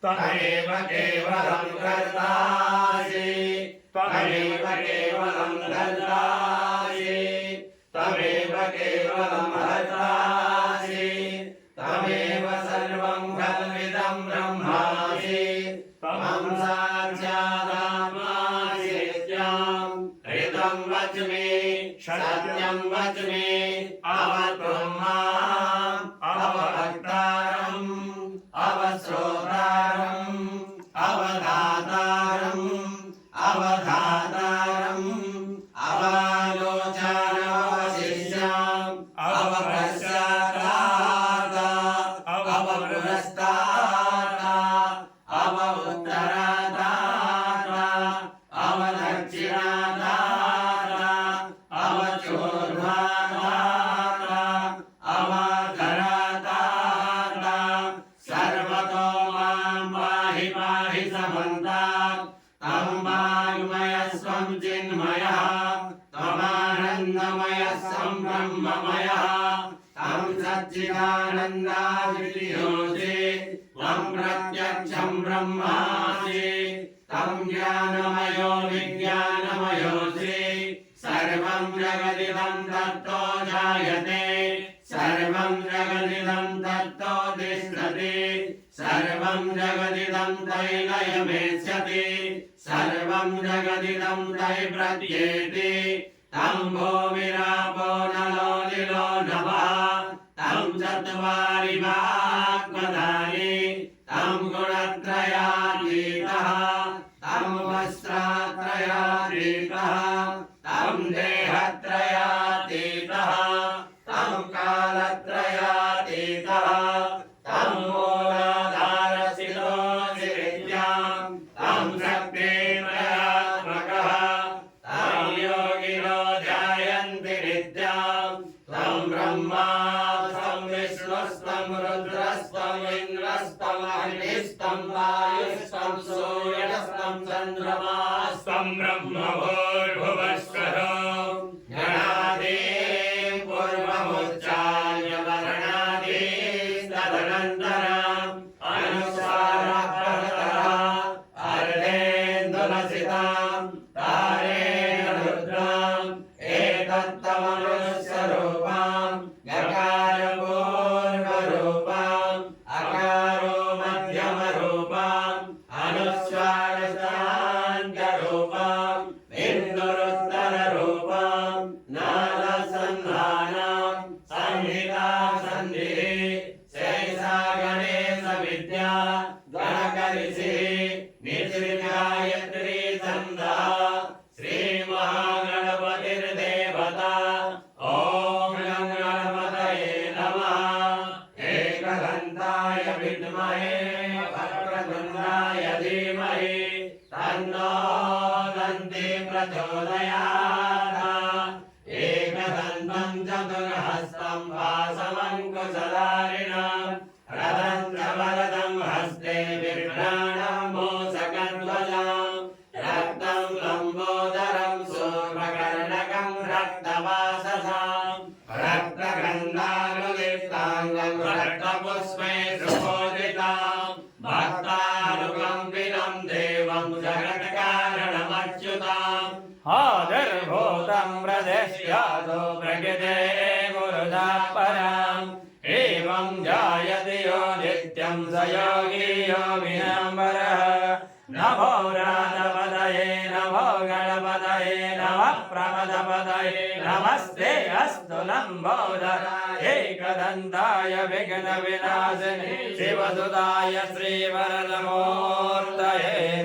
त्वमेव केवलं कर्तासि त्वमेव केवलं कर्तासि त्वमेव केवलं हर्तासि त्वमेव सर्वं खल्विदं ब्रह्मासि त्वं साक्षादात्मासि नित्यं हृदं वच्मि सत्यं वच्मि अवतु माम् अवभक्तारम् अवश्रोतारम् अवधातारम् अवधातारम् अवालोचनवशिष्यम् अवपश्चातात् अवपुरस्तात् अवोत्तरात् अवदक्षिणात् अवचोर्ध्वात् अवधरात् सर्वतो मां पाहि पाहि समन्तात् तं वाङ्मयस्त्वं चिन्मयः त्वमानन्दमयः स्वं ब्रह्ममयः तं सच्चिदानन्दाद्वितीयोऽसि त्वं प्रत्यक्षं ब्रह्मासि तं ज्ञानमयो विज्ञानमयोऽसि सर्वं जगदिदं तत्तो जायते सर्वं जगदिदं तत्तो तिष्ठति सर्वं जगदिदं तयि लयमेष्यति सर्वं जगदिदं तयि प्रत्येति तं भूमिरापो नलो निलो नभः तं चत्वारि वाक्पदानि तं गुणत्रयातीतः तं वस्त्रात्रयातीतः तं देहत्रयातीतः तं कालत्रयातीतः तं मूलाधारशिरोऽधिविद्यां तं शक्तित्रयात्मकः तं योगिनो ध्यायन्ति नित्यां तं ब्रह्मा तं विष्णुस्तं रुद्रस्तं इन्द्रस्तं अग्निस्तं वायुस्तं सूर्यस्तं चन्द्रमास्तं ब्रह्मभूर्भुवस्वः गणादीं पूर्वमुच्चार्य वर्णादीस्तदनन्तरम् अनुस्वारः परतरः अर्धेन्दुलसितां तारेण रुद्राम् एतत्तमनुस्वरूपां गकारपूर्वरूपाम् अकारो मध्यमरूपाम् अनुस्वारशान्तरूपाम् बिन्दुरुत्तररूपाम् नादसन्धानाम् संहिता सन्धिः शैषा गणेशविद्या गणकरिषिः नित्रिगायत्री छन्दः श्रीमहागणपतिर्देवता ॐ गं गणपतये नमः एकदन्ताय विद्महे वक्रतुण्डाय धीमहि तन्नो दन्ती प्रचोदयात् एकदन्तं चतुर्हस्तं वासवङ्कुशधारिणं रथं च वरदं हस्ते बिभ्राणं मूषकध्वजं रक्तं लम्बोदरं शूर्पकर्णकं रक्तवाससां रक्तगन्धानुलिप्ताङ्गं रक्तपुष्पे सुपूजितां भक्तानुकम्पिनं देवं जगत्कारणमच्युताम् आदर्भूतं प्रदश्यातो प्रकृते गुरुदाः पराम् एवं जायते यो नित्यं स योगी योगिनाम्बरः नमो राधपदये नमो गणपतये नमः प्रमदपदये नमस्ते अस्तु लम्बोदराय एकदन्ताय विघ्नविनाशिने शिवसुताय श्रीवरदमूर्तये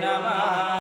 नमः।